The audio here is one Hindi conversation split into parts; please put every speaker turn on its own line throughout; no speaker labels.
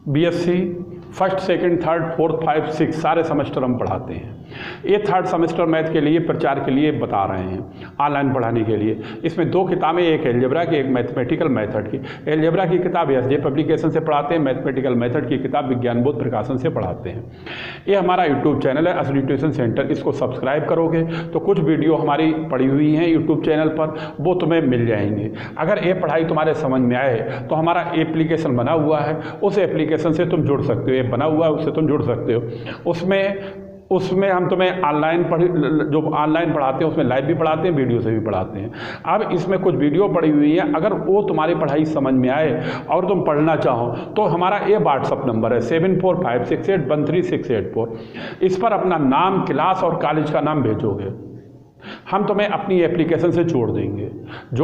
BSc first, second, third, fourth, 5, 6 सारे सेमेस्टर हम पढ़ाते हैं। ये थर्ड सेमेस्टर मैथ के लिए प्रचार के लिए बता रहे हैं, ऑनलाइन पढ़ाने के लिए। इसमें 2 किताबें, एक एलजेब्रा की, एक मैथमेटिकल मेथड की। एलजेब्रा की किताब एसजे पब्लिकेशन से पढ़ाते हैं, मैथमेटिकल मेथड की किताब विज्ञान बोध प्रकाशन से पढ़ाते हैं। ये हमारा यूट्यूब चैनल है असली ट्यूशन सेंटर। इसको सब्सक्राइब करोगे तो कुछ वीडियो हमारी पड़ी हुई हैं यूट्यूब चैनल पर, वो तुम्हें मिल जाएंगे। अगर ये पढ़ाई तुम्हारे समझ में आए तो हमारा एप्लीकेशन बना हुआ है, उस एप्लीकेशन से तुम जुड़ सकते हो। ये बना हुआ है, उससे तुम जुड़ सकते हो। उसमें हम तुम्हें जो ऑनलाइन पढ़ाते हैं उसमें लाइव भी पढ़ाते हैं, वीडियो से भी पढ़ाते हैं। अब इसमें कुछ वीडियो पड़ी हुई है, अगर वो तुम्हारी पढ़ाई समझ में आए और तुम पढ़ना चाहो तो हमारा ये व्हाट्सअप नंबर है 7456813684। इस पर अपना नाम, क्लास और कॉलेज का नाम भेजोगे, हम तुम्हें अपनी एप्लीकेशन से जोड़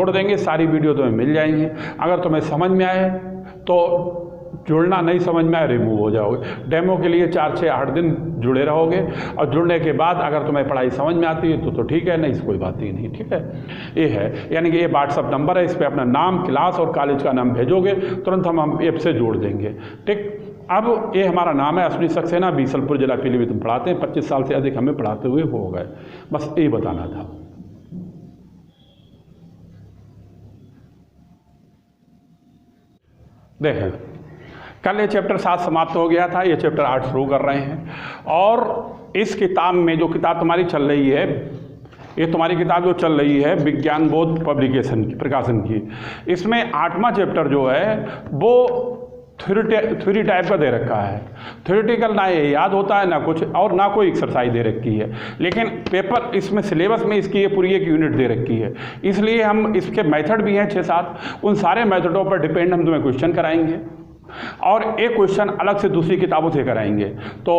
देंगे। सारी वीडियो तुम्हें मिल जाएंगी। अगर तुम्हें समझ में आए तो जुड़ना, नहीं समझ में आए रिमूव हो जाओगे। डेमो के लिए 4 से 8 दिन जुड़े रहोगे और जुड़ने के बाद अगर तुम्हें पढ़ाई समझ में आती है तो ठीक है, नहीं कोई बात ही नहीं। ठीक है, ये है, यानी कि ये व्हाट्सअप नंबर है। इस पर अपना नाम, क्लास और कॉलेज का नाम भेजोगे, तुरंत हम ऐप से जोड़ देंगे। ठीक, अब ये हमारा नाम है अश्विनी सक्सेना, बीसलपुर जिला पीलीभीत में पढ़ाते हैं। 25 साल से अधिक हमें पढ़ाते हुए हो गए। बस यही बताना था। देखें, कल ये चैप्टर 7 समाप्त हो गया था, ये चैप्टर 8 शुरू कर रहे हैं। और इस किताब में जो किताब तुम्हारी चल रही है, ये तुम्हारी किताब जो चल रही है विज्ञान बोध पब्लिकेशन की, प्रकाशन की, इसमें 8वां चैप्टर जो है वो थ्योरी टाइप का दे रखा है। थ्योरेटिकल ना ये याद होता है, ना कुछ और, ना कोई एक्सरसाइज दे रखी है। लेकिन पेपर इसमें सिलेबस में इसकी ये पूरी एक यूनिट दे रखी है। इसलिए हम इसके मेथड भी हैं 6-7, उन सारे मेथडों पर डिपेंड हम तुम्हें क्वेश्चन कराएंगे और एक क्वेश्चन अलग से दूसरी किताबों से कराएंगे। तो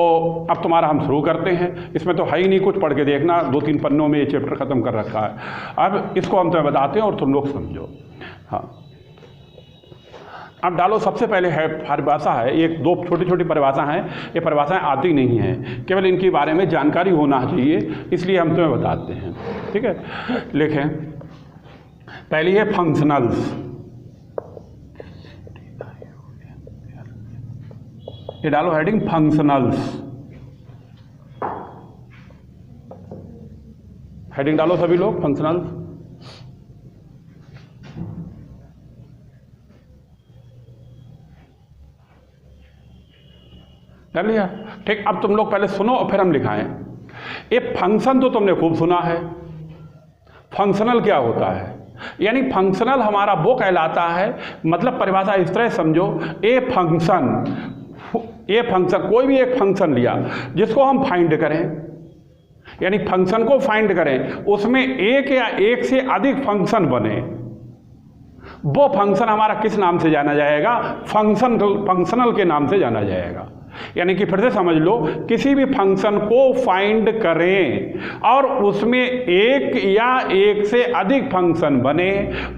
अब तुम्हारा हम शुरू करते हैं। इसमें तो है ही नहीं कुछ, पढ़ के देखना, 2-3 पन्नों में ये चैप्टर ख़त्म कर रखा है। अब इसको हम तुम्हें बताते हैं और तुम लोग समझो। हाँ, अब डालो। सबसे पहले है परिभाषा है, एक 2 छोटी परिभाषा हैं। ये परिभाषाएं आती नहीं हैं, केवल इनके बारे में जानकारी होना चाहिए, इसलिए हम तुम्हें बताते हैं। ठीक है, लिखें। पहली है फंक्शनल्स। ये डालो हेडिंग फंक्शनल्स। हेडिंग डालो सभी लोग, फंक्शनल्स। कर लिया? ठीक, अब तुम लोग पहले सुनो और फिर हम लिखाएं। ये फंक्शन तो तुमने खूब सुना है। फंक्शनल क्या होता है? यानी फंक्शनल हमारा वो कहलाता है, मतलब परिभाषा इस तरह समझो, ये फंक्शन कोई भी एक फंक्शन लिया जिसको हम फाइंड करें, यानी फंक्शन को फाइंड करें, उसमें एक या एक से अधिक फंक्शन बने, वो फंक्शन हमारा किस नाम से जाना जाएगा? फंक्शनल के नाम से जाना जाएगा। यानी कि फिर से समझ लो, किसी भी फंक्शन को फाइंड करें और उसमें एक या एक से अधिक फंक्शन बने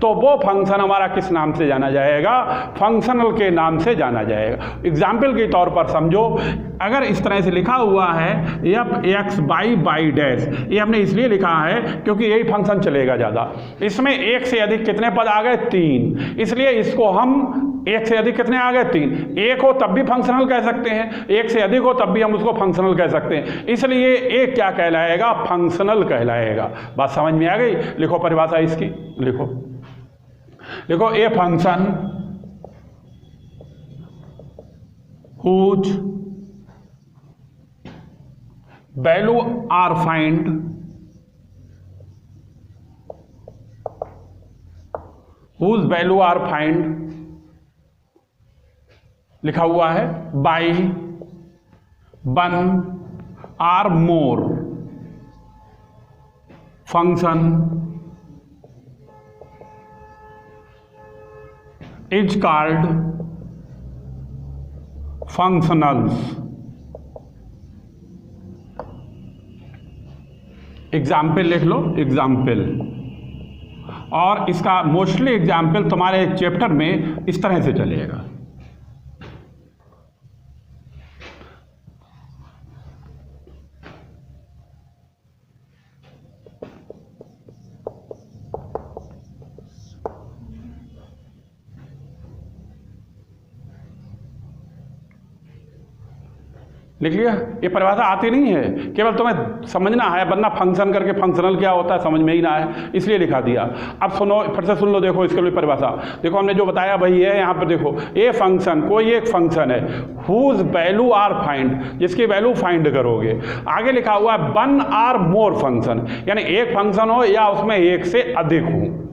तो वो फंक्शन हमारा किस नाम से जाना जाएगा? फंक्शनल के नाम से जाना जाएगा। एग्जाम्पल के तौर पर समझो, अगर इस तरह से लिखा हुआ है f(x y डैश), ये हमने इसलिए लिखा है क्योंकि यही फंक्शन चलेगा ज़्यादा। इसमें एक से अधिक कितने पद आ गए? 3, इसलिए इसको हम एक से अधिक कितने आ गए? 3। एक हो तब भी फंक्शनल कह सकते हैं, एक से अधिक हो तब भी हम उसको फंक्शनल कह सकते हैं, इसलिए एक क्या कहलाएगा? फंक्शनल कहलाएगा। बात समझ में आ गई? लिखो परिभाषा इसकी, लिखो a function whose value are find लिखा हुआ है by 1 or more function is called functionals. Example लिख लो, एग्जाम्पल, और इसका मोस्टली एग्जाम्पल तुम्हारे चैप्टर में इस तरह से चलेगा। लिख लिया। ये परिभाषा आती नहीं है, केवल तुम्हें समझना है, वरना फंक्शन करके फंक्शनल क्या होता है समझ में ही ना आए, इसलिए लिखा दिया। अब सुनो, फिर से सुन लो, देखो इसके लिए परिभाषा देखो, हमने जो बताया वही है। यहाँ पर देखो, ए फंक्शन, कोई एक फंक्शन है हुज वैल्यू आर फाइंड, जिसकी वैल्यू फाइंड करोगे। आगे लिखा हुआ है वन आर मोर फंक्शन, यानी एक फंक्शन हो या उसमें एक से अधिक हो।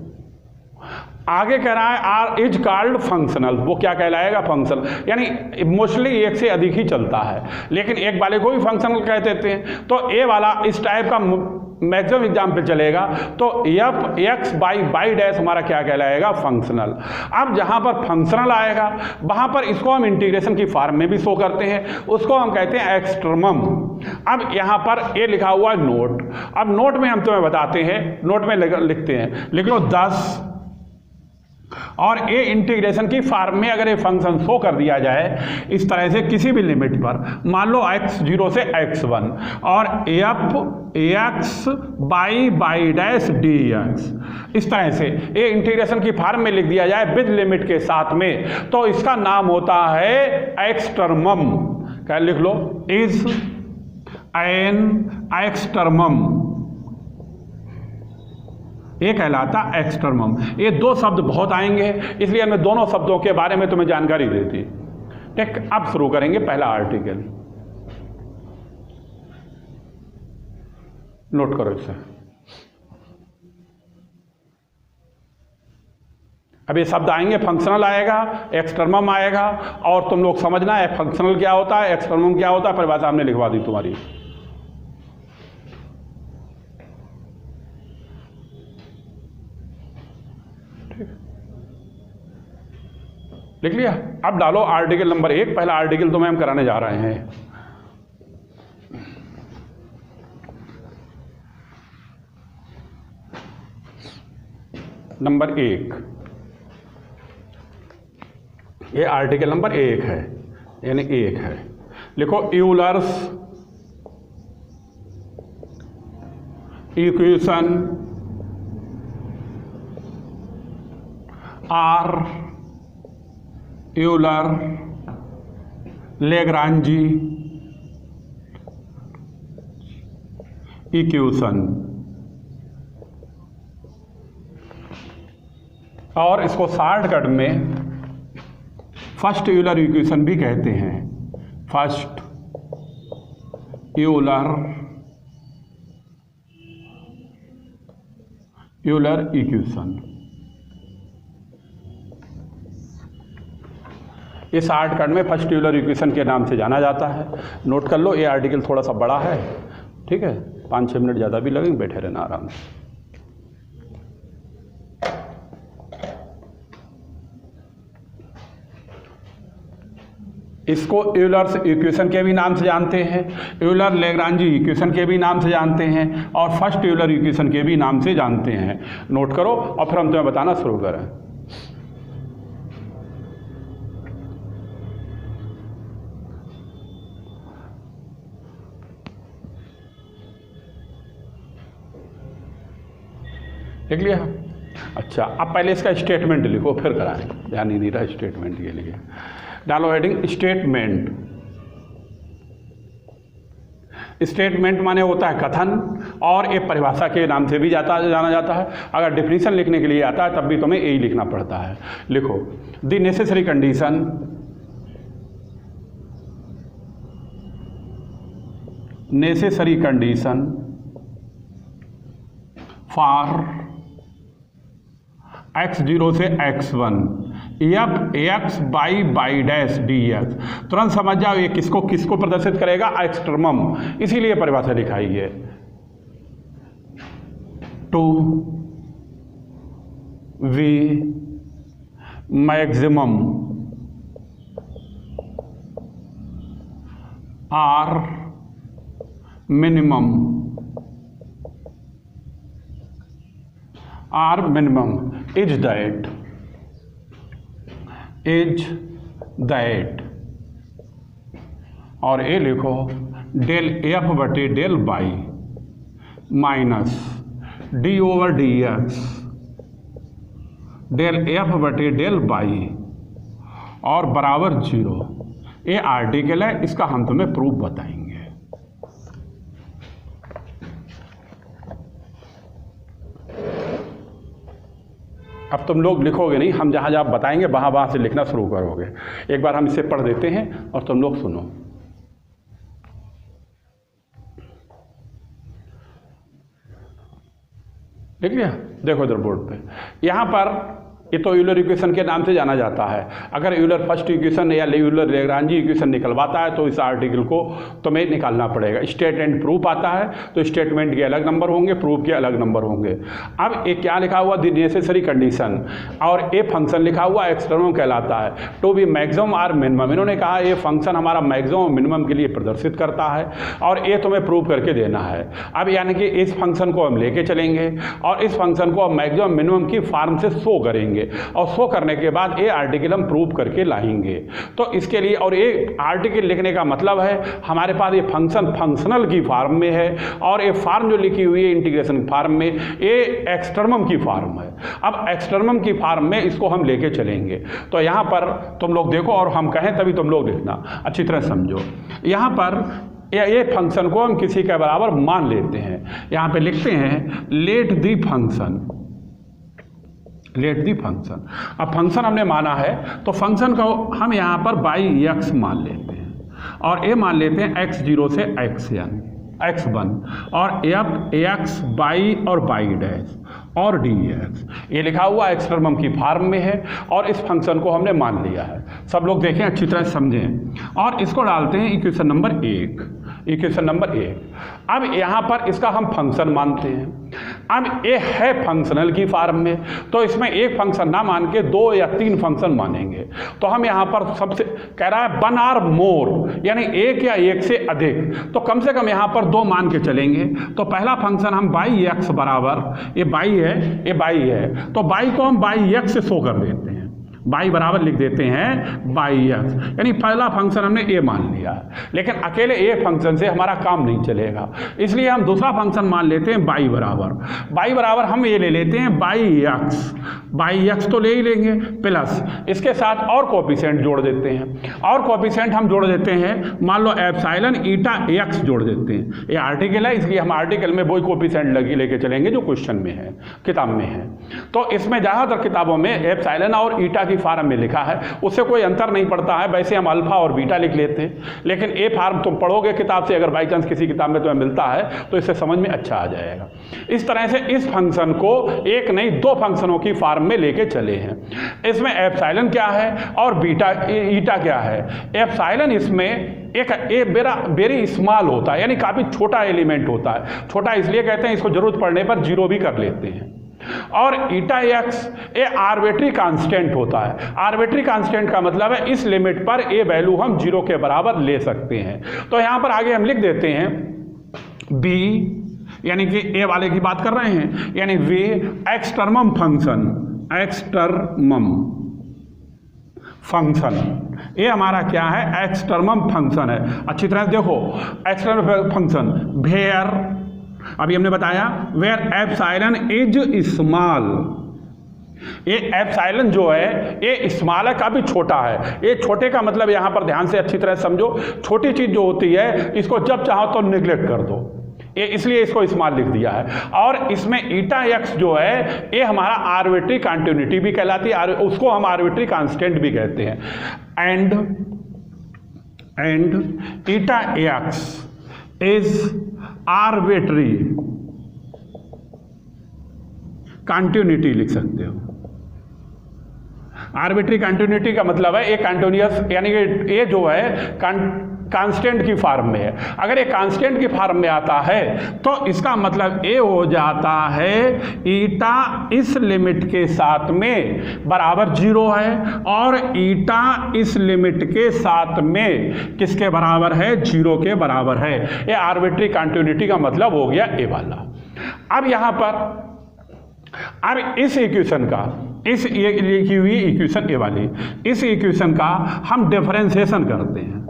आगे कह रहा है आर इज कॉल्ड फंक्शनल, वो क्या कहलाएगा? फंक्शनल, यानी मोस्टली एक से अधिक ही चलता है, लेकिन एक वाले को भी फंक्शनल कह देते हैं। तो ए वाला इस टाइप का मैक्सिमम एग्जाम्पल चलेगा, तो एफ एक्स बाई डैश हमारा क्या कहलाएगा? फंक्शनल। अब जहां पर फंक्शनल आएगा वहां पर इसको हम इंटीग्रेशन की फॉर्म में भी शो करते हैं, उसको हम कहते हैं एक्सट्रीमम। अब यहां पर ए लिखा हुआ है नोट। अब नोट में हम तुम्हें बताते हैं, नोट में लिखते हैं, लिख लो 10 और ए इंटीग्रेशन की फॉर्म में अगर ये फंक्शन शो कर दिया जाए इस तरह से किसी भी लिमिट पर, मान लो x0 से x1 और F x by dash D x, इस तरह से ए इंटीग्रेशन की फॉर्म में लिख दिया जाए विद लिमिट के साथ में, तो इसका नाम होता है एक्सट्रीमम। क्या लिख लो? इज एन एक्सट्रीमम, ये कहलाता एक्सट्रीमम। ये दो शब्द बहुत आएंगे, इसलिए मैं दोनों शब्दों के बारे में तुम्हें जानकारी देती। ठीक, अब शुरू करेंगे पहला आर्टिकल, नोट करो इसे। अब ये शब्द आएंगे, फंक्शनल आएगा, एक्सट्रीमम आएगा, और तुम लोग समझना है फंक्शनल क्या होता है, एक्सट्रीमम क्या होता है, परिभाषा हमने लिखवा दी तुम्हारी। लिख लिया? अब डालो आर्टिकल नंबर 1। पहला आर्टिकल तुम्हें हम कराने जा रहे हैं। नंबर 1, ये आर्टिकल नंबर 1 है, यानी 1 है। लिखो Euler's equation or Euler Lagrange equation, और इसको शॉर्टकट में फर्स्ट यूलर इक्वेशन भी कहते हैं। फर्स्ट यूलर इक्वेशन, इस शॉर्टकट में फर्स्ट यूलर इक्वेशन के नाम से जाना जाता है। नोट कर लो, ये आर्टिकल थोड़ा सा बड़ा है, ठीक है, 5-6 मिनट ज़्यादा भी लगेंगे, बैठे रहना आराम से। इसको यूलर्स इक्वेशन के भी नाम से जानते हैं, यूलर लेग्रांजी इक्वेशन के भी नाम से जानते हैं, और फर्स्ट यूलर इक्वेशन के भी नाम से जानते हैं। नोट करो और फिर हम तुम्हें बताना शुरू करें। लिख लिया? अच्छा, अब पहले इसका स्टेटमेंट लिखो, फिर कराएं, ध्यान ही नहीं रहा स्टेटमेंट के लिए। डालो हेडिंग स्टेटमेंट। स्टेटमेंट माने होता है कथन, और एक परिभाषा के नाम से भी जाना जाता है। अगर डिफिनीशन लिखने के लिए आता है तब भी तुम्हें यही लिखना पड़ता है। लिखो the necessary condition for x0 से x1 F x by dash D x. तुरंत समझ जाओ ये किसको प्रदर्शित करेगा? एक्सट्रीमम, इसीलिए परिभाषा लिखाई है। To be maximum or minimum is that, और ए लिखो डेल एफ बटे del y minus d over d x del F बटे डेल बाई और बराबर 0। ये आर्टिकल है, इसका हम तुम्हें प्रूफ बताएंगे। अब तुम लोग लिखोगे नहीं, हम जहाँ जहाँ बताएंगे वहाँ से लिखना शुरू करोगे। एक बार हम इसे पढ़ देते हैं और तुम लोग सुनो। देख लिया, देखो इधर बोर्ड पे, यहाँ पर ये तो यूलर इक्वेशन के नाम से जाना जाता है। अगर यूलर फर्स्ट इक्वेशन या यूलर लैग्रांजी इक्वेशन निकलवाता है तो इस आर्टिकल को तुम्हें निकालना पड़ेगा। स्टेट एंड प्रूफ आता है तो स्टेटमेंट के अलग नंबर होंगे, प्रूफ के अलग नंबर होंगे। अब एक क्या लिखा हुआ, द नेसेसरी कंडीशन, और ए फंक्शन लिखा हुआ एक्सटर्नम कहलाता है to be maximum or minimum. इन्होंने कहा ये फंक्शन हमारा मैक्सिमम और मिनिमम के लिए प्रदर्शित करता है और ये तुम्हें प्रूव करके देना है। अब यानी कि इस फंक्शन को हम लेके चलेंगे और इस फंक्शन को हम मैक्सिमम मिनिमम की फॉर्म से शो करेंगे और शो करने के बाद ये आर्टिकल हम प्रूव करके लाएंगे। तो इसके लिए, और ये आर्टिकल लिखने का मतलब है हमारे पास ये फंक्शन फंक्शनल की फॉर्म में है और ये फॉर्म जो लिखी हुई है इंटीग्रेशन फॉर्म में, ये एक्सटर्नम की फॉर्म है। अब एक्सटर्नम की फॉर्म में इसको हम लेके चलेंगे। तो यहाँ पर तुम लोग देखो और हम कहें तभी तुम लोग लिखना, अच्छी तरह समझो। यहाँ पर ये फंक्शन को हम किसी के बराबर मान लेते हैं। यहाँ पे लिखते हैं let the function, let the function. अब फंक्शन हमने माना है तो फंक्शन को हम यहाँ पर बाई एक्स मान लेते हैं और ये मान लेते हैं x0 से xn x1 और एफ एक्स बाई और बाई डैश और dx। ये लिखा हुआ एक्सटर्नम की फॉर्म में है और इस फंक्शन को हमने मान लिया है। सब लोग देखें, अच्छी तरह समझें और इसको डालते हैं इक्वेशन नंबर 1, इक्वेशन नंबर 1। अब यहाँ पर इसका हम फंक्शन मानते हैं। अब ये है फंक्शनल की फॉर्म में, तो इसमें एक फंक्शन ना मान के 2 या 3 फंक्शन मानेंगे। तो हम यहाँ पर सबसे कह रहा है 1 और मोर, यानी 1 या 1 से अधिक, तो कम से कम यहाँ पर 2 मान के चलेंगे। तो पहला फंक्शन हम बाई एक्स बराबर, ये बाई है, ये बाई है, तो बाई को हम बाई एक्स से शो कर देते हैं, बाई बराबर लिख देते हैं बाई एक्स, यानी पहला फंक्शन हमने ए मान लिया है। लेकिन अकेले ए फंक्शन से हमारा काम नहीं चलेगा, इसलिए हम दूसरा फंक्शन मान लेते हैं बाई बराबर। बाई बराबर हम ये ले लेते हैं बाई एक्स, बाई एक्स तो ले ही लेंगे, प्लस इसके साथ और कोफिशिएंट जोड़ देते हैं, और कोफिशिएंट हम जोड़ देते हैं, मान लो एप्सिलॉन ईटा एक्स जोड़ देते हैं। ये आर्टिकल है इसलिए हम आर्टिकल में वही कोफिशिएंट लेके चलेंगे जो क्वेश्चन में है, किताब में है। तो इसमें ज़्यादातर किताबों में एप्सिलॉन और ईटा फार्म में लिखा है, उससे कोई अंतर नहीं पड़ता है। वैसे हम अल्फा और बीटा लिख लेते हैं, लेकिन ए फार्म तुम पढ़ोगे किताब से, अगर बाई चांस किसी किताब में तुम्हें मिलता है तो इससे समझ में अच्छा आ जाएगा। इस तरह से इस फंक्शन को एक नहीं 2 फंक्शनों की फॉर्म में लेके चले हैं। इसमें एप्सिलॉन क्या है और बीटा ईटा क्या है। एप्सिलॉन इसमें एक वेरी स्मॉल होता है, यानी काफ़ी छोटा एलिमेंट होता है। छोटा इसलिए कहते हैं, इसको जरूरत पड़ने पर 0 भी कर लेते हैं। और ईटा एक्स ये आर्बिट्री कांस्टेंट होता है। आर्बिट्री कांस्टेंट का मतलब है इस लिमिट पर ए वैल्यू हम 0 के बराबर ले सकते हैं। तो यहां पर आगे हम लिख देते हैं बी, यानी कि ए वाले की बात कर रहे हैं, यानी we externum function, externum function, ये हमारा क्या है, एक्सटर्नम फंक्शन है। अच्छी तरह देखो, एक्सटर्नम फंक्शन वेयर, अभी हमने बताया वेयर एप्सिलॉन इज स्मॉल। ये एप्सिलॉन जो है ये स्मॉल है, काफी छोटा है। ये छोटे का मतलब यहां पर ध्यान से अच्छी तरह समझो, छोटी चीज जो होती है इसको जब चाहो तो निगलेक्ट कर दो, ये इसलिए इसको स्मॉल लिख दिया है। और इसमें ईटा एक्स जो है ये हमारा आर्बिट्री कंटिन्यूटी भी कहलाती है, उसको हम आर्बिट्री कांस्टेंट भी कहते हैं। And eta x is arbitrary continuity लिख सकते हो। आर्बिट्री कंटिन्यूटी का मतलब है ये कंटिन्यूअस, यानी कि ये जो है कांस्टेंट की फॉर्म में है। अगर ये कांस्टेंट की फॉर्म में आता है तो इसका मतलब ये हो जाता है ईटा इस लिमिट के साथ में बराबर 0 है और ईटा इस लिमिट के साथ में किसके बराबर है, 0 के बराबर है। ये आर्बिट्री कंटिन्यूटी का मतलब हो गया ए वाला। अब यहां पर अब इस इक्वेशन का, इस लिखी हुई इक्वेशन ए वाली, इस इक्वेशन का हम डिफरेंशिएशन करते हैं।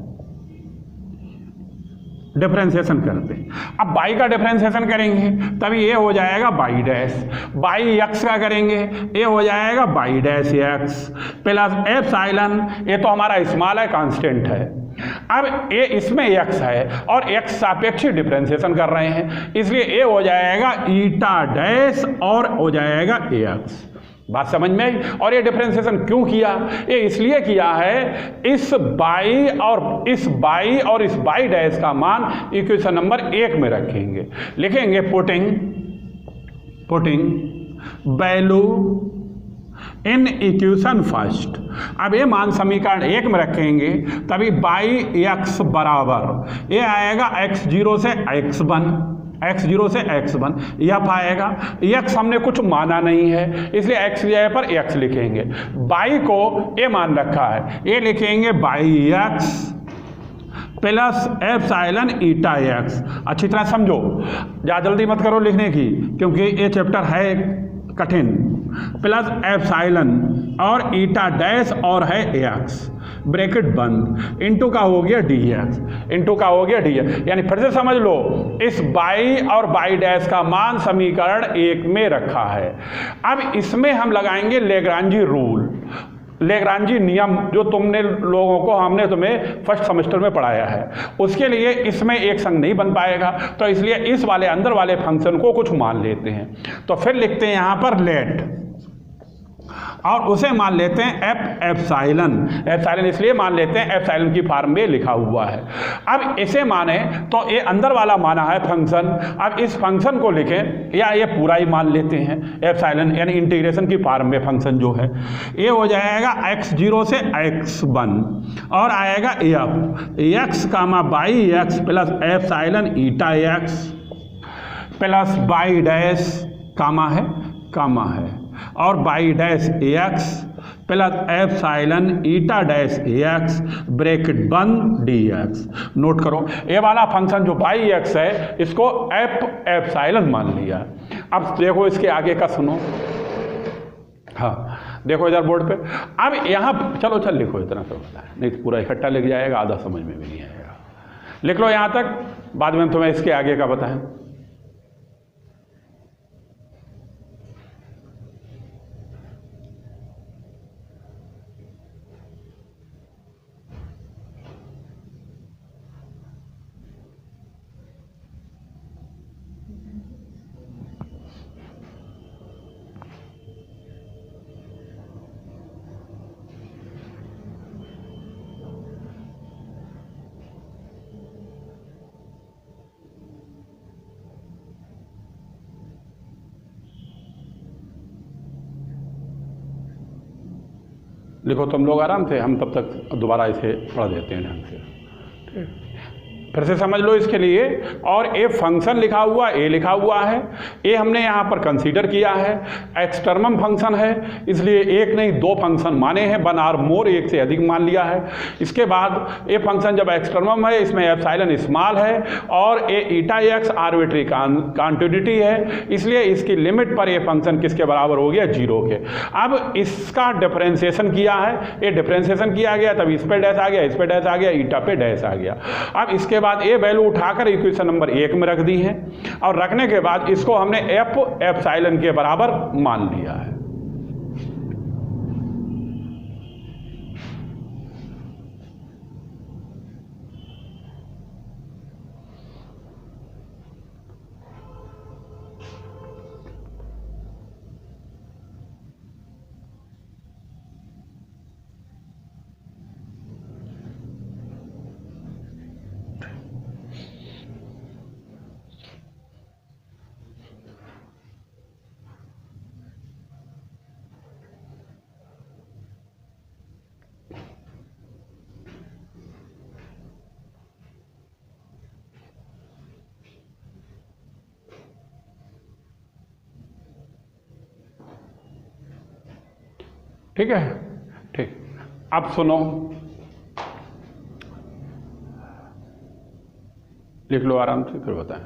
डिफरेंशिएशन करते हैं। अब बाई का डिफरेंशिएशन करेंगे तभी ये हो जाएगा बाई डैश, बाई एक्स का करेंगे ये हो जाएगा by dash x plus epsilon, ये तो हमारा स्मॉल है कांस्टेंट है। अब ये इसमें एक्स है और एक्स सापेक्षिक डिफरेंशिएशन कर रहे हैं, इसलिए ये हो जाएगा ईटा डैश और हो जाएगा एक्स। बात समझ में आई? और ये डिफरेंशिएशन क्यों किया? ये इसलिए किया है इस बाई और इस बाई डैश का मान इक्वेशन नंबर 1 में रखेंगे, लिखेंगे putting value in equation first. अब ये मान समीकरण 1 में रखेंगे तभी बाई एक्स बराबर ये आएगा x0 से x1, x0 से x1 यह आएगा। x हमने कुछ माना नहीं है इसलिए x की जगह पर x लिखेंगे, बाई को ये मान रखा है ये लिखेंगे by x plus epsilon eta x. अच्छी तरह समझो, ज़्यादा जल्दी मत करो लिखने की क्योंकि ये चैप्टर है कठिन। प्लस एप्सिलॉन और ईटा डैश और है एक्स ब्रैकेट बंद इंटू का हो गया डी एक्स, इंटू का हो गया डी एक्स। यानी फिर से समझ लो इस बाई और बाई डैश का मान समीकरण 1 में रखा है। अब इसमें हम लगाएंगे लेग्रांजी रूल, लेग्रांजी नियम जो तुमने लोगों को हमने तुम्हें फर्स्ट सेमेस्टर में पढ़ाया है, उसके लिए इसमें एक संग नहीं बन पाएगा तो इसलिए इस वाले अंदर वाले फंक्शन को कुछ मान लेते हैं। तो फिर लिखते हैं यहाँ पर लेट और उसे मान लेते हैं एप्सिलॉन, एप्सिलॉन इसलिए मान लेते हैं एप्सिलॉन की फॉर्म में लिखा हुआ है। अब इसे माने तो ये अंदर वाला माना है फंक्शन, अब इस फंक्शन को लिखें या ये पूरा ही मान लेते हैं एप्सिलॉन यानी इंटीग्रेशन की फॉर्म में फंक्शन जो है ये हो जाएगा x0 से x1 और आएगा x comma y x plus epsilon eta x plus y dash comma है और y dash x plus epsilon eta dash x bracket बंद डी एक्स। नोट करो ये वाला फंक्शन जो बाई एक्स है इसको एप्सिलॉन मान लिया। अब देखो इसके आगे का सुनो, हाँ देखो इधर बोर्ड पे। अब यहाँ चलो लिखो, इतना तो होता है नहीं पूरा इकट्ठा लिख जाएगा, आधा समझ में भी नहीं आएगा। लिख लो यहाँ तक, बाद में तुम्हें इसके आगे का बताएं। लिखो तुम लोग आराम से, हम तब तक दोबारा इसे पढ़ देते हैं ढंग से। ठीक, फिर से समझ लो इसके लिए। और ए फंक्शन लिखा हुआ, ए लिखा हुआ है, ए हमने यहाँ पर कंसीडर किया है, एक्सटर्मम फंक्शन है इसलिए एक नहीं दो फंक्शन माने हैं, वन आर मोर, एक से अधिक मान लिया है। इसके बाद ए फंक्शन जब एक्सटर्मम है इसमें एप्सिलॉन स्मॉल है और ए ईटा एक्स आर्बिट्री कॉन्टिन्यूटी है इसलिए इसकी लिमिट पर ये फंक्शन किसके बराबर हो गया, 0 के। अब इसका डिफरेंशिएशन किया है, ये डिफरेंशिएशन किया गया तब इस पे डैश आ गया, इस पे डैश आ गया, ईटा पे डैश आ गया। अब इसके बाद ये वैल्यू उठाकर इक्वेशन नंबर 1 में रख दी है और रखने के बाद इसको हमने एप्सिलॉन के बराबर मान लिया है। ठीक है, ठीक। अब सुनो, लिख लो आराम से फिर बताएं।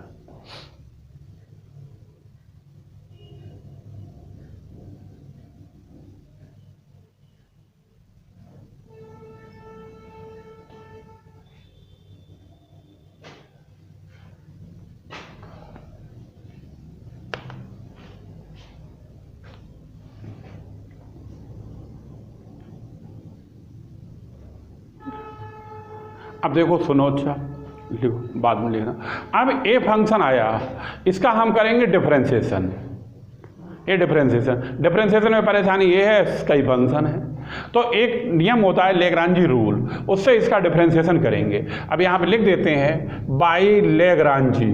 अब देखो सुनो, अच्छा लिखो बाद में लिखना। अब ए फंक्शन आया, इसका हम करेंगे डिफरेंशिएशन। ये डिफरेंशिएशन में परेशानी ये है, कई फंक्शन है तो एक नियम होता है लेग्रांजी रूल, उससे इसका डिफरेंशिएशन करेंगे। अब यहाँ पे लिख देते हैं बाई लेग्रांजी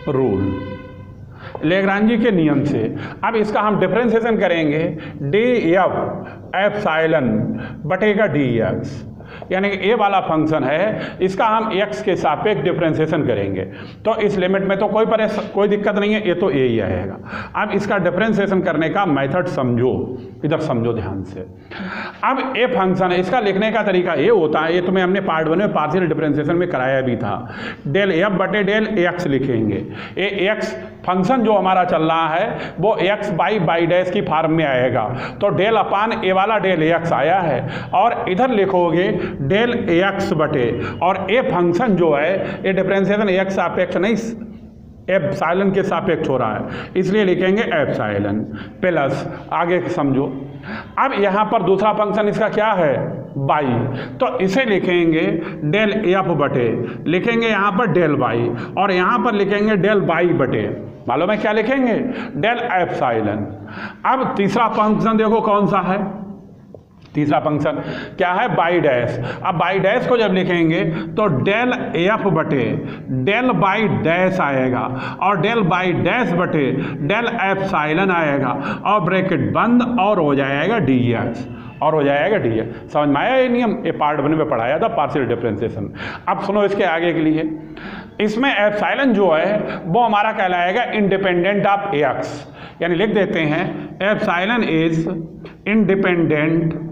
रूल, लेग्रांजी के नियम से। अब इसका हम डिफरेंशिएशन करेंगे डी एफ एप्सिलॉन बटे का डी एक्स, यानी कि ए वाला फंक्शन है, इसका हम x के सापेक्ष डिफरेंशिएशन करेंगे। तो इस लिमिट में तो कोई दिक्कत नहीं है, ये तो ए ही आएगा। अब इसका डिफरेंशिएशन करने का मेथड समझो, इधर समझो ध्यान से। अब ए फंक्शन है, इसका लिखने का तरीका ये होता है, ये तुम्हें हमने पार्ट 1 में पार्शियल डिफरेंशिएशन में कराया भी था। डेल एफ बटे डेल एक्स लिखेंगे। ए एक्स फंक्शन जो हमारा चल रहा है वो एक्स बाई डैश की फॉर्म में आएगा, तो डेल अपान ए वाला डेल एक्स आया है, और इधर लिखोगे डेल एक्स बटे, और ए फंक्शन जो है ये डिफरेंशिएशन एक्स सापेक्ष नहीं एप्सिलॉन के सापेक्ष हो रहा है, इसलिए लिखेंगे एप्सिलॉन प्लस, आगे समझो। अब यहाँ पर दूसरा फंक्शन इसका क्या है, बाई, तो इसे लिखेंगे डेल एफ बटे, लिखेंगे यहाँ पर डेल बाई, और यहाँ पर लिखेंगे डेल बाई बटे, मालूम है क्या लिखेंगे, डेल एप्सिलॉन। अब तीसरा फंक्शन देखो कौन सा है, तीसरा फंक्शन क्या है, बाई डैश। अब बाई डैश को जब लिखेंगे तो डेल एफ बटे डेल बाई डैश आएगा, और डेल बाई डैश बटे डेल एप्सिलॉन आएगा, और ब्रैकेट बंद, और हो जाएगा डी एक्स, और हो जाएगा डी एक्स। समझ में आया ये नियम, ये पार्ट 1 में पढ़ाया था पार्शियल डिफरेंशिएशन। अब सुनो इसके आगे के लिए, इसमें एप्सिलॉन जो है वो हमारा कहलाएगा इंडिपेंडेंट ऑफ एक्स, यानी लिख देते हैं एप्सिलॉन इज इंडिपेंडेंट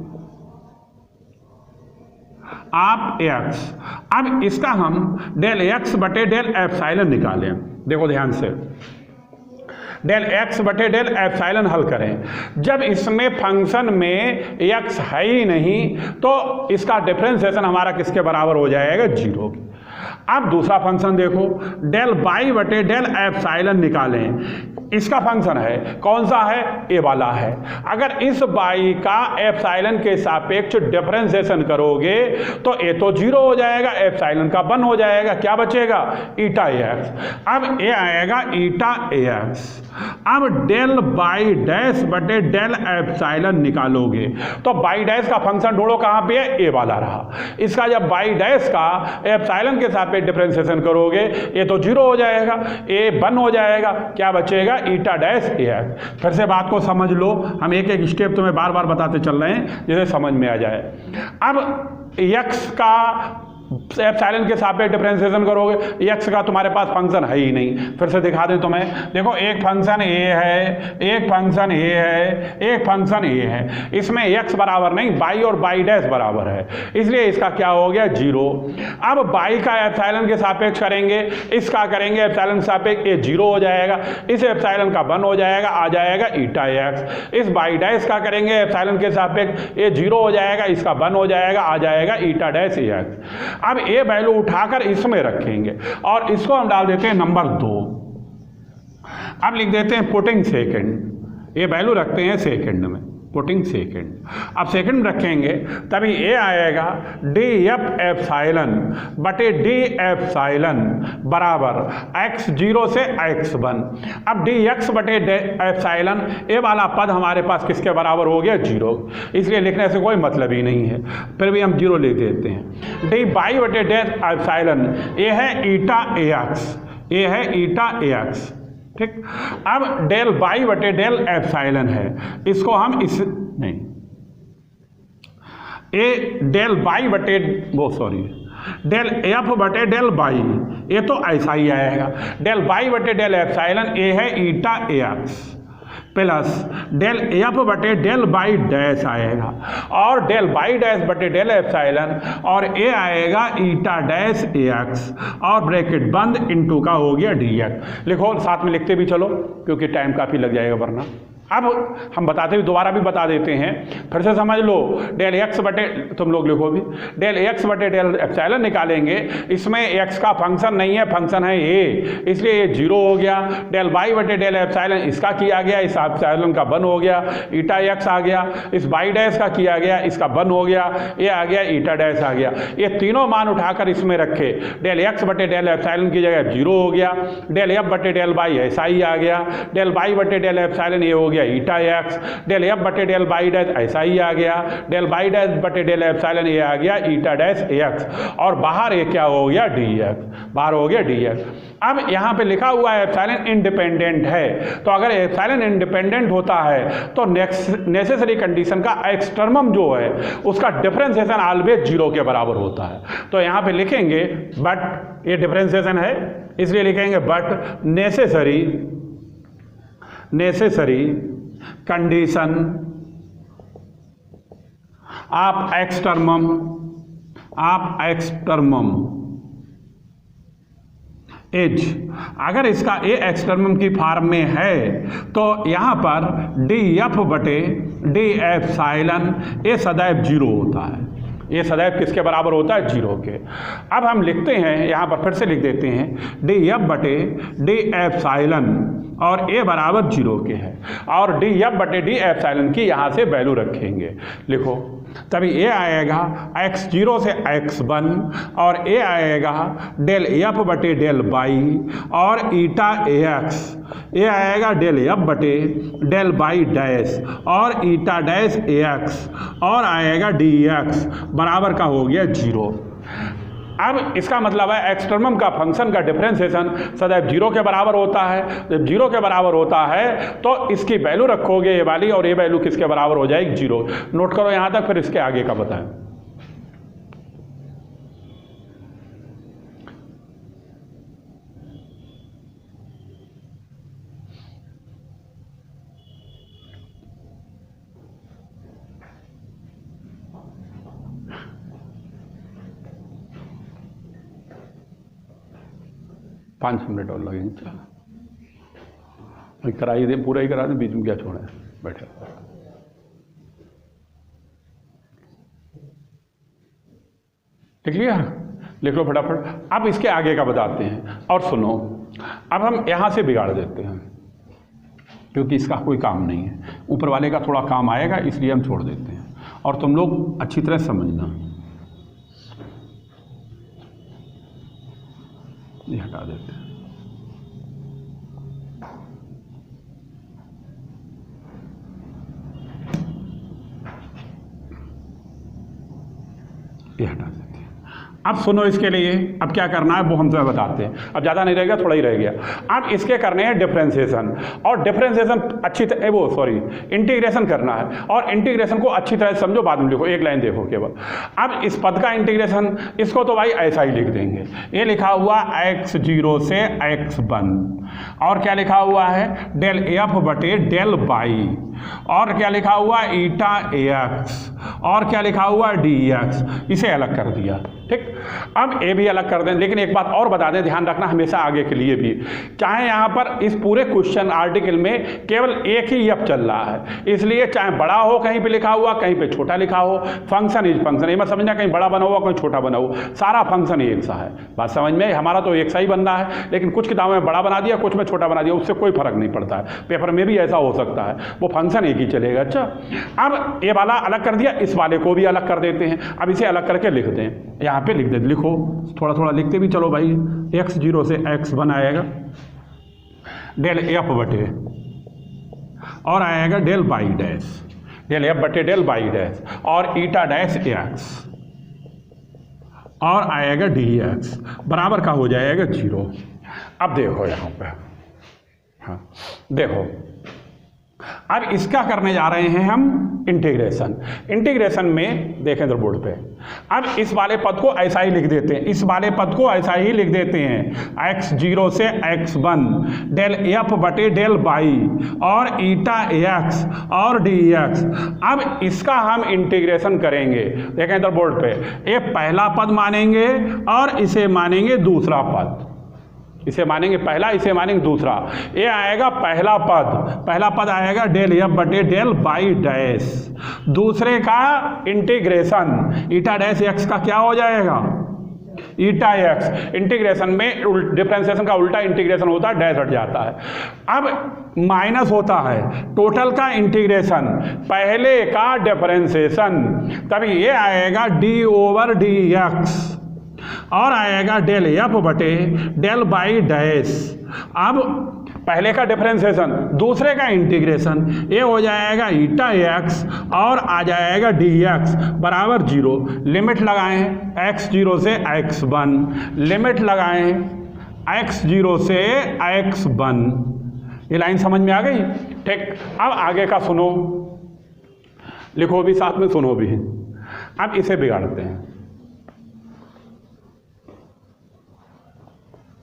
आप एक्स। अब इसका हम डेल एक्स बटे डेल एप्सिलॉन निकालें, देखो ध्यान से, डेल एक्स बटे डेल एप्सिलॉन हल करें। जब इसमें फंक्शन में एक्स है ही नहीं तो इसका डिफरेंशिएशन हमारा किसके बराबर हो जाएगा, 0। अब दूसरा फंक्शन देखो, डेल बाई बटे डेल एप्सिलॉन निकालें। इसका फंक्शन है, कौन सा है, ए वाला है। अगर इस बाई का एप्सिलॉन के सापेक्ष डिफरेंशिएशन करोगे तो ए तो 0 हो जाएगा, एप्सिलॉन का 1 हो जाएगा, क्या बचेगा, ईटा एक्स। अब ए आएगा ईटा एक्स। अब डेल बाई डैश बटे डेल एप्सिलॉन निकालोगे तो बाई डैश का फंक्शन ढूंढो कहाँ पे है, ए वाला रहा। इसका जब बाई डैश का एप्सिलॉन के सापेक्ष डिफरेंशिएशन करोगे ये तो 0 हो जाएगा, ए 1 हो जाएगा, क्या बचेगा, ईटा डैश ए एक्स। फिर से बात को समझ लो, हम एक एक स्टेप तुम्हें बार बार बताते चल रहे हैं जिसे समझ में आ जाए। अब एक्स का एप्सिलॉन के सापेक्ष डिफरेंशिएशन करोगे, एक्स का तुम्हारे पास फंक्शन है ही नहीं। फिर से दिखा दें तुम्हें, देखो एक फंक्शन ए है, एक फंक्शन ए है, एक फंक्शन ए है, इसमें एक्स बराबर नहीं, बाई और बाई डैश बराबर है, इसलिए इसका क्या हो गया, 0। अब बाई का एप्सिलॉन के सापेक्ष करेंगे, इसका करेंगे एप्सिलॉन के सापेक्ष, ये 0 हो जाएगा, इस एप्सिलॉन का 1 हो जाएगा, आ जाएगा ईटा एक्स। इस बाई डैश का करेंगे एप्सिलॉन के सापेक्ष, ये 0 हो जाएगा, इसका 1 हो जाएगा, आ जाएगा ईटा डैश एक्स। अब ये वैल्यू उठाकर इसमें रखेंगे और इसको हम डाल देते हैं नंबर 2। अब लिख देते हैं पुटिंग सेकंड, ये वैल्यू रखते हैं सेकंड में, पुटिंग सेकंड। अब सेकंड रखेंगे तभी ये आएगा डी एफ एप्सिलॉन बटे डी एप्सिलॉन बराबर x0 से x1। अब डी एक्स बटे एप्सिलॉन, ये वाला पद हमारे पास किसके बराबर हो गया, 0, इसलिए लिखने से कोई मतलब ही नहीं है, फिर भी हम 0 लिख देते हैं। डी बाई बटे डे एप्सिलॉन, ये है ईटा एक्स, ये है ईटा एक्स, ठीक। अब डेल बाई बटे डेल एप्सिलॉन है, इसको हम इस नहीं, ए डेल बाई बटे डेल एफ बटे डेल बाई, ये तो ऐसा ही आएगा। डेल बाई बटे डेल एप्सिलॉन, ए है eta x plus del F बटे डेल बाई डैश आएगा, और डेल बाई डैश बटे डेल एप्सिलॉन, और ए आएगा ईटा डैश एक्स, और ब्रैकेट बंद, इनटू का हो गया डी एक्स। लिखो, साथ में लिखते भी चलो क्योंकि टाइम काफ़ी लग जाएगा वरना। अब हम बताते हुए दोबारा भी बता देते हैं, फिर से समझ लो। डेल एक्स बटे, तुम लोग लिखो भी, डेल एक्स बटे डेल एप्सिलॉन निकालेंगे। इसमें एक्स का फंक्शन नहीं है, फंक्शन है ए, इसलिए ये 0 हो गया। डेल वाई बटे डेल एप्सिलॉन इसका किया गया, इस एप्सिलॉन का 1 हो गया, ईटा एक्स आ गया। इस वाई डैश का किया गया, इसका 1 हो गया, ये आ गया, ईटा डैश आ गया। ये तीनों मान उठाकर इसमें रखे, डेल एक्स बटे डेल एप्सिलॉन की जगह 0 हो गया, डेल एफ बटे डेल वाई ऐसा ही आ गया, डेल वाई बटे डेल एप्सिलॉन ये हो गया ईटा एक्स, डेल एफ बटे डेल वाई डैश ऐसा ही आ गया, डेल वाई डैश बटे डेल एप्सिलॉन ये आ गया ईटा डैश एक्स, और बाहर ये क्या हो गया डी एक्स, बाहर हो गया डी एक्स। अब यहाँ पे लिखा हुआ है एप्सिलॉन इंडिपेंडेंट है, तो अगर एप्सिलॉन इंडिपेंडेंट होता है तो नेसेसरी कंडीशन का एक्सटर्मम जो है उसका डिफरेंशिएशन ऑलवेज 0 के बराबर होता है। तो यहाँ पे लिखेंगे बट, ये डिफरेंशिएशन है इसलिए लिखेंगे but necessary condition of extremum is, अगर इसका ए एक्सटर्मम की फॉर्म में है तो यहाँ पर डी एफ बटे डी एप्सिलॉन ये सदैव 0 होता है, ये सदैव किसके बराबर होता है 0 के। अब हम लिखते हैं यहाँ पर, फिर से लिख देते हैं डी एफ बटे डी एप्सिलॉन और ए बराबर 0 के है, और डी एफ बटे डी एप्सिलॉन की यहाँ से वैल्यू रखेंगे, लिखो तभी ए आएगा x0 से x1 और ए आएगा डेल एफ बटे डेल वाई और ईटा एक्स, ये आएगा डेल एफ बटे डेल वाई डैश और ईटा डैश एक्स और आएगा डी एक्स बराबर का हो गया 0। अब इसका मतलब है एक्सटर्मम का फंक्शन का डिफरेंशिएशन सदैव 0 के बराबर होता है। जब 0 के बराबर होता है तो इसकी वैल्यू रखोगे ये वाली, और ये वैल्यू किसके बराबर हो जाएगी 0। नोट करो यहाँ तक, फिर इसके आगे का बताएं। पाँच मिनट और लगेंगे, चलो कराइए दे, पूरा ही करा दें, बीच में क्या छोड़े, बैठे लिख लिया, लिख लो फटाफट। अब इसके आगे का बताते हैं, और सुनो अब हम यहाँ से बिगाड़ देते हैं क्योंकि इसका कोई काम नहीं है, ऊपर वाले का थोड़ा काम आएगा इसलिए हम छोड़ देते हैं, और तुम लोग अच्छी तरह समझना। ये हटा देते हैं, ये हटा देते हैं। अब सुनो इसके लिए अब क्या करना है वो हम तुम्हें बताते हैं, अब ज़्यादा नहीं रहेगा, थोड़ा ही रह गया। अब इसके करने हैं डिफरेंशिएशन, और डिफरेंशिएशन अच्छी तरह इंटीग्रेशन करना है, और इंटीग्रेशन को अच्छी तरह समझो, बाद में लिखो, एक लाइन देखो केवल। अब इस पद का इंटीग्रेशन, इसको तो भाई ऐसा ही लिख देंगे, ये लिखा हुआ x0 से x1, और क्या लिखा हुआ है डेल एफ बटे डेल वाई, और क्या लिखा हुआ ईटा एक्स, और क्या लिखा हुआ डी एक्स, इसे अलग कर दिया, ठीक। अब ए भी अलग कर दें, लेकिन एक बात और बता दें, ध्यान रखना हमेशा आगे के लिए भी, चाहे यहाँ पर इस पूरे क्वेश्चन आर्टिकल में केवल एक ही एफ चल रहा है, इसलिए चाहे बड़ा हो कहीं पे लिखा हुआ, कहीं पे छोटा लिखा हो, फंक्शन इज फंक्शन, ये मत समझना कहीं बड़ा बना हुआ कहीं छोटा बना हो, सारा फंक्शन एक सा है। बात समझ में, हमारा तो एक सा ही बन रहा है, लेकिन कुछ किताबों में बड़ा बना दिया, कुछ में छोटा बना दिया, उससे कोई फर्क नहीं पड़ता है, पेपर में भी ऐसा हो सकता है, वो फंक्शन एक ही चलेगा। अच्छा, अब ये वाला अलग कर दिया, इस वाले को भी अलग कर देते हैं। अब इसे अलग करके लिख दें, यहाँ पे लिख दें, लिखो थोड़ा थोड़ा लिखते भी चलो भाई। x0 से x1 आएगा डेल एफ बटे, और आएगा del y dash, del F बटे डेल वाई डैश और ईटा डैश एक्स, और आएगा डी एक्स बराबर का हो जाएगा 0। अब देखो यहाँ पे, हाँ देखो, अब इसका करने जा रहे हैं हम इंटीग्रेशन। इंटीग्रेशन में देखें इधर बोर्ड पे, अब इस वाले पद को ऐसा ही लिख देते हैं, इस वाले पद को ऐसा ही लिख देते हैं x0 से x1 डेल एफ बटे डेल वाई और ईटा एक्स और डी एक्स। अब इसका हम इंटीग्रेशन करेंगे, देखें इधर बोर्ड पे, ये पहला पद मानेंगे और इसे मानेंगे दूसरा पद, इसे मानेंगे पहला, इसे मानेंगे दूसरा। ये आएगा पहला पद आएगा डेल एफ बटे डेल बाई डैश। दूसरे का इंटीग्रेशन ईटा डैश एक्स का क्या हो जाएगा, ईटा एक्स। इंटीग्रेशन में डिफरेंशिएशन का उल्टा इंटीग्रेशन होता है, डैश हट जाता है। अब माइनस होता है टोटल का इंटीग्रेशन, पहले का डिफरेंशिएशन, तभी ये आएगा डी ओवर डी एक्स और आएगा डेल एफ बटे डेल बाई डैश। अब पहले का डिफरेंशिएशन, दूसरे का इंटीग्रेशन, ये हो जाएगा ईटा एक्स और आ जाएगा डी एक्स बराबर 0। लिमिट लगाएं x0 से x1, लिमिट लगाएं x0 से x1। ये लाइन समझ में आ गई? ठीक। अब आगे का सुनो, लिखो भी साथ में, सुनो भी। अब इसे बिगाड़ते हैं,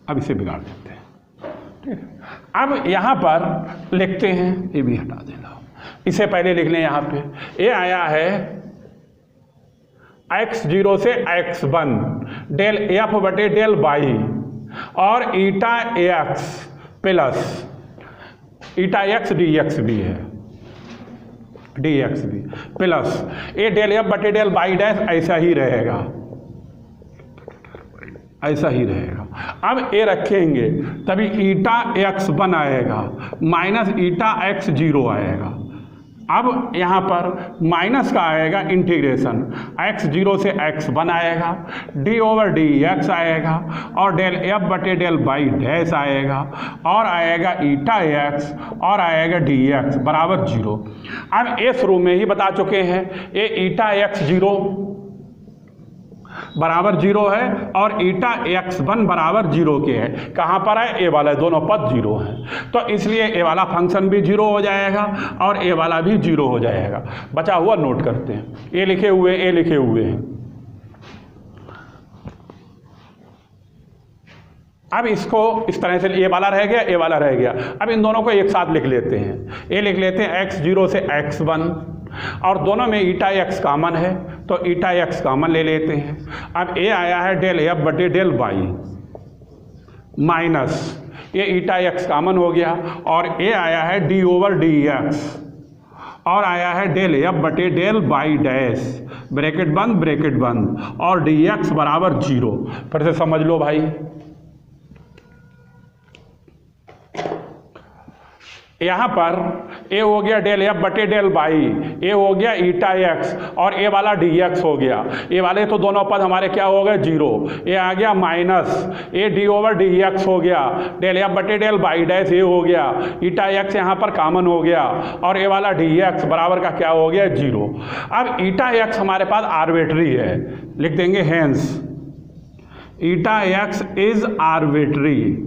अब इसे बिगाड़ देते हैं। ठीक है, अब यहाँ पर लिखते हैं, ये भी हटा देना, इसे पहले लिख लें। यहाँ पे ये आया है x0 से x1 डेल एफ बटे डेल बाई और ईटा x plus eta x D x भी है, डी एक्स भी प्लस ये डेल एफ बटे डेल बाई डैश ऐसा ही रहेगा, ऐसा ही रहेगा। अब ए रखेंगे तभी ईटा x1 आएगा माइनस ईटा x0 आएगा। अब यहाँ पर माइनस का आएगा इंटीग्रेशन, x0 से x1 आएगा, d ओवर डी एक्स आएगा और डेल एफ बटे डेल बाई डैश आएगा और आएगा ईटा एक्स और आएगा डी एक्स बराबर 0। अब ये शुरू में ही बता चुके हैं, ये ईटा x0 बराबर 0 है और ईटा x1 बराबर 0 के है। कहाँ पर है? ए वाला, दोनों पद 0 हैं, तो इसलिए ए वाला फंक्शन भी 0 हो जाएगा और ए वाला भी 0 हो जाएगा। बचा हुआ नोट करते हैं, ए लिखे हुए, ए लिखे हुए हैं। अब इसको इस तरह से, ए वाला रह गया, ए वाला रह गया। अब इन दोनों को एक साथ लिख लेते हैं, ए लिख लेते हैं x0 से x1 और दोनों में ईटा एक्स कॉमन है तो ईटा एक्स कॉमन ले लेते हैं। अब ए आया है डेल एफ बटे डेल बाई माइनस ये ईटा एक्स कॉमन हो गया और ए आया है डी ओवर डी एक्स और आया है डेल एफ बटे डेल बाई डैश, ब्रैकेट बंद और डी एक्स बराबर 0। फिर से समझ लो भाई, यहाँ पर ए हो गया डेल एफ बटे डेल बाई, ए हो गया ईटा एक्स और ए वाला डी एक्स हो गया। ए वाले तो दोनों पद हमारे क्या हो गए 0, ए आ गया minus A D over d x हो गया, डेल एफ बटे डेल बाई डैश ए हो गया, ईटा एक्स यहाँ पर कॉमन हो गया और ए वाला डी एक्स बराबर का क्या हो गया 0। अब ईटा एक्स हमारे पास आर्बिट्री है, लिख देंगे hence eta x is arbitrary.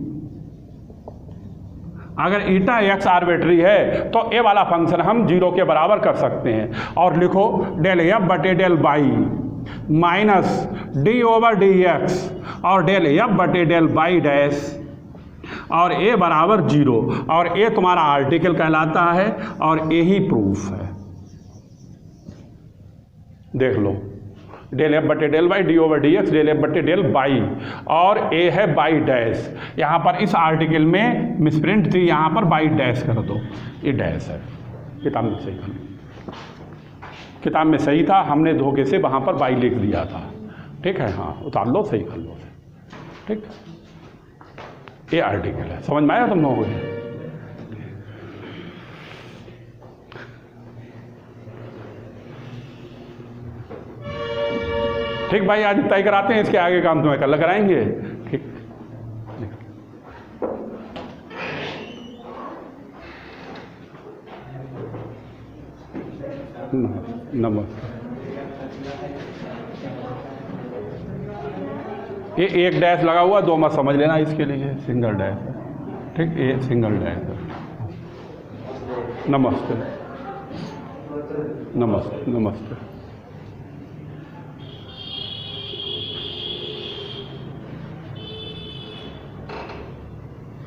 अगर ईटा एक्स आर्बिट्री है तो ए वाला फंक्शन हम 0 के बराबर कर सकते हैं और लिखो डेल एफ बटे del y minus d over d x और डेल एफ बटे डेल बाई डैश और ए बराबर 0 और ए तुम्हारा आर्टिकल कहलाता है और ए ही प्रूफ है। देख लो, डेल एफ बटे del y d over d x del F बटे डेल बाई और ए है बाई डैश। यहाँ पर इस आर्टिकल में मिसप्रिंट थी, यहाँ पर बाई डैश कर दो, ये डैश है। किताब में सही था, किताब में सही था, हमने धोखे से वहाँ पर बाई लिख दिया था। ठीक है, हाँ उतार लो, सही कर लो। ठीक, ये आर्टिकल है, समझ में आया तुम लोगों को? ठीक भाई, आज तय कराते हैं, इसके आगे काम तुम्हें कल कराएंगे। ठीक, नमस्ते। ये एक डैश लगा हुआ, 2 मत समझ लेना, इसके लिए सिंगल डैश है। ठीक, ये सिंगल डैश है। नमस्ते नमस्ते नमस्ते।